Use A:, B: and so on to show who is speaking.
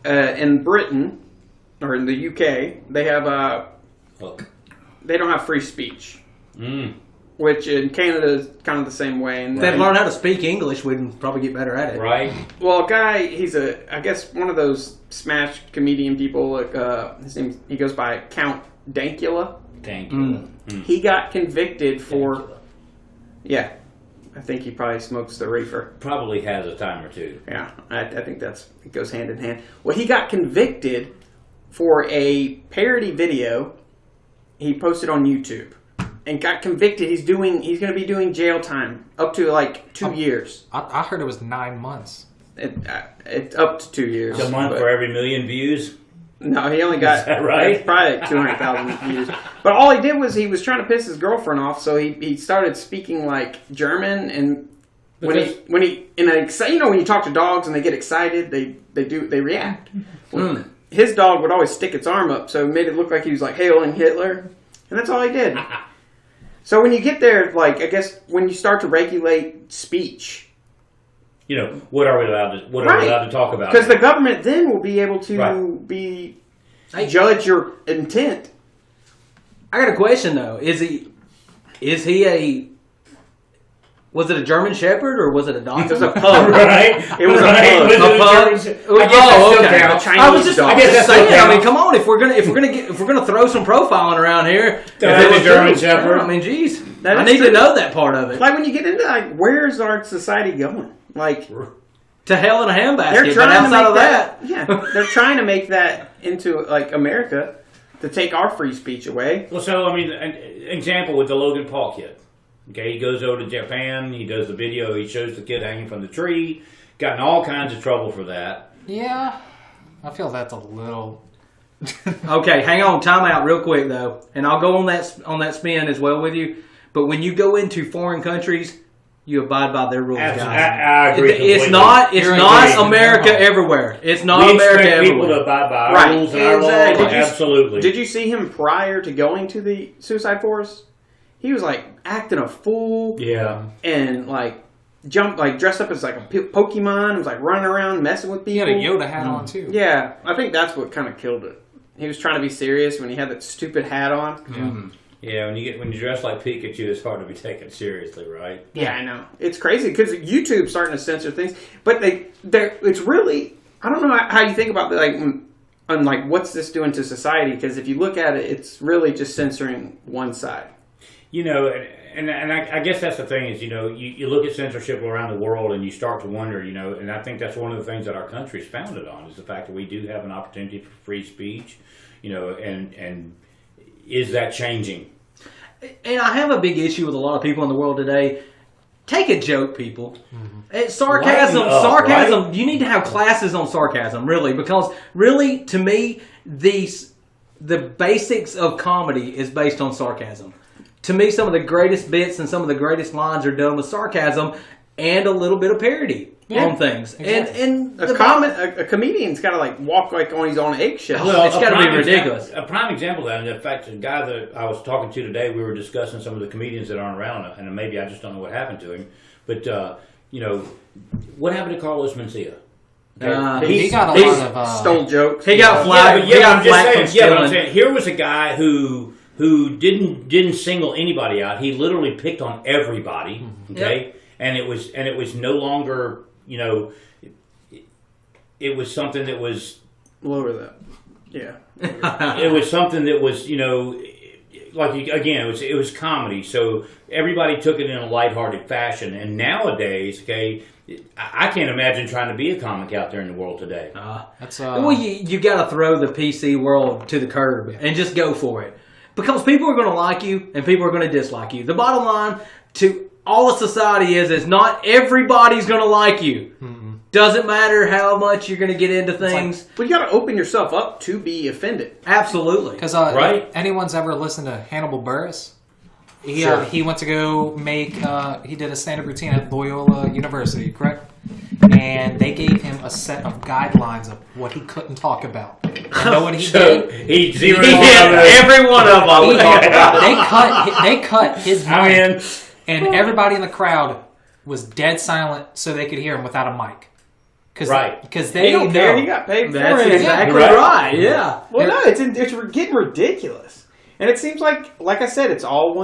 A: in Britain or in the UK, they have they don't have free speech. Which in Canada is kind of the same way. And
B: if they'd learn how to speak English, we'd probably get better at it.
C: Right.
A: Well, a guy, I guess one of those smash comedian people. Like he goes by Count Dankula. He got convicted for. Yeah, I think he probably smokes the reefer.
C: Probably has a time or two.
A: Yeah, I think it goes hand in hand. Well, he got convicted for a parody video he posted on YouTube. And got convicted. He's going to be doing jail time up to like 2 years.
D: I heard it was 9 months.
A: It's up to 2 years.
C: It's a month for every million views.
A: No, he only got
C: right?
A: Probably like 200,000 views. But all he did was he was trying to piss his girlfriend off, so he started speaking like German. And when you talk to dogs and they get excited, they react. Well, his dog would always stick its arm up, so it made it look like he was like hailing Hitler, and that's all he did. So when you get there, like I guess when you start to regulate speech,
C: what are we allowed to talk about?
A: Because the government then will be able to judge your intent.
B: I got a question though. Is he was it a German Shepherd or was it a dog?
A: It was a pug.
C: Right?
A: It was a pug.
B: Okay. I was just saying.
A: I
B: mean, come on. If we're gonna throw some profiling around here,
C: a German Shepherd.
B: I mean, geez, I need to know that part of it.
A: Like when you get into where's our society going? Like
B: to hell in a handbasket.
A: They're trying
B: but outside of that,
A: yeah, they're trying to make that into like America to take our free speech away.
C: Well, so I mean, an example with the Logan Paul kid. Okay, he goes over to Japan, he does the video, he shows the kid hanging from the tree, got in all kinds of trouble for that.
D: Yeah, I feel that's a little...
B: Okay, hang on, time out real quick though, and I'll go on that spin as well with you, but when you go into foreign countries, you abide by their rules, guys.
C: I agree completely.
B: It's not America everywhere. It's not America everywhere.
C: We expect people to abide by our rules and our laws, absolutely.
A: Did you see him prior to going to the suicide forest? He was like acting a fool, and like dressed up as like a Pokemon. He was like running around messing with people.
D: He had a Yoda hat on too.
A: Yeah, I think that's what kind of killed it. He was trying to be serious when he had that stupid hat on.
C: Yeah, when you dress like Pikachu, it's hard to be taken seriously, right?
A: Yeah, I know. It's crazy because YouTube's starting to censor things, but it's really, I don't know how you think about what's this doing to society? Because if you look at it, it's really just censoring one side.
C: And I guess that's the thing is, you look at censorship around the world and you start to wonder, and I think that's one of the things that our country is founded on is the fact that we do have an opportunity for free speech, and is that changing?
B: And I have a big issue with a lot of people in the world today. Take a joke, people. It's sarcasm. Right? You need to have classes on sarcasm, really, because really, to me, the basics of comedy is based on sarcasm. To me, some of the greatest bits and some of the greatest lines are done with sarcasm and a little bit of parody on things. Exactly. And
A: a comedian's got to walk like on his own eggshell.
B: Well, it's got to be ridiculous.
C: A prime example of that, and in fact, the guy that I was talking to today, we were discussing some of the comedians that aren't around, and maybe I just don't know what happened to him. But what happened to Carlos Mencia?
D: He got a lot of
A: stole jokes.
B: He got flagged.
C: I'm saying here was a guy who didn't single anybody out. He literally picked on everybody. Okay, and it was no longer it was something that was
A: lower that. Yeah,
C: it was something that was it was comedy. So everybody took it in a lighthearted fashion. And nowadays, I can't imagine trying to be a comic out there in the world today.
B: Well, you got to throw the PC world to the curb and just go for it. Because people are going to like you and people are going to dislike you. The bottom line to all of society is not everybody's going to like you. Doesn't matter how much you're going to get into things.
A: But you got to open yourself up to be offended.
B: Absolutely.
D: Because if anyone's ever listened to Hannibal Buress, he went to go make, he did a stand-up routine at Loyola University, correct? And they gave him a set of guidelines of what he couldn't talk about. You know what he did?
C: He zeroed
B: every one of them.
D: They cut his mic, and everybody in the crowd was dead silent so they could hear him without a mic.
C: Right.
D: Because
A: He
D: they
A: don't care.
D: know.
A: He got paid for
B: That's
A: it.
B: exactly
C: Right.
B: right. Yeah.
A: Well, no, it's getting ridiculous, and it seems like I said, it's all one.